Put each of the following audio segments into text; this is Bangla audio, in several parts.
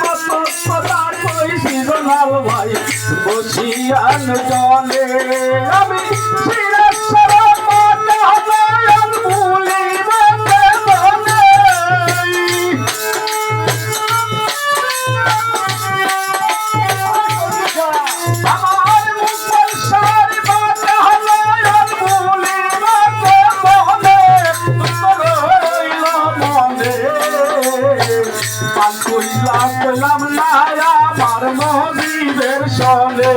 কত কথা কইছি লাল ভাই বসিয়ান জলে আমি শিরাসর মনে হলাম ভুলিবে মনে আমার মুখের সারি মনে হলাম ভুলিবে মনে রইল মনে পান কইলা কইলাম না আমার মনিবের সনে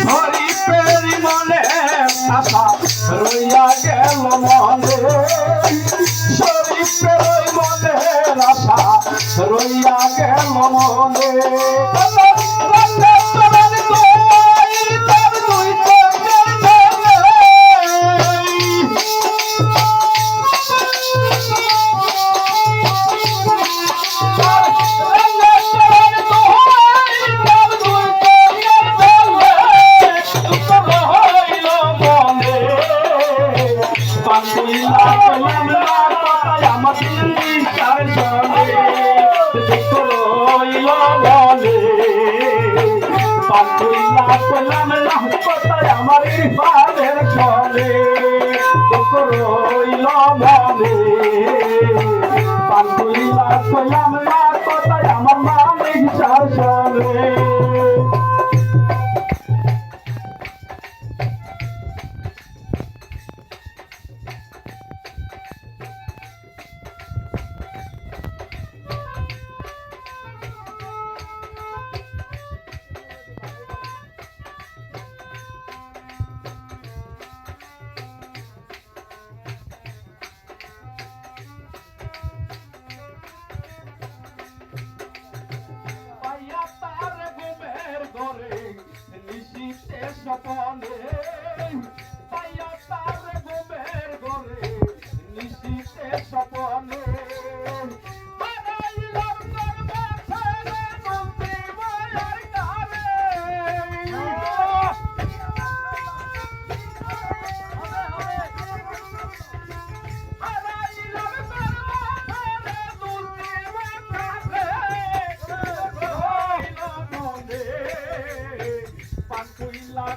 হরিপেরি মনে আশা রইয়া গেল মনে শরীফের মনে আশা রইয়া গেল মনে আমার ইরফানের চলে রইল মনে পান কইলা কইলাম না কথায় আমার মালিক চার চলে সপনে পাইয়া তার ঘুমের ঘরে নিশিতে সপনে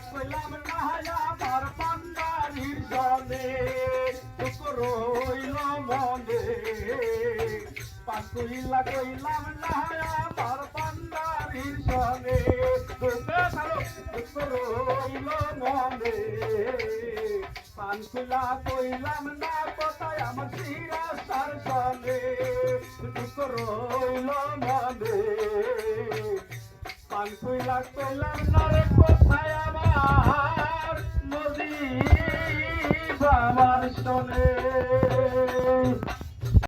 কইলাম না আমার পান্ডারির জলে রইল মনে পাকুইলা কইলাম না আমার পান্ডারির জলে রইল মনে পানকুলা কইলাম না কোথায় আমার শিরাসার জলে রইল মনে পানকুলা কইলাম না রে কোথায় আমার নদী বাবার শোনে।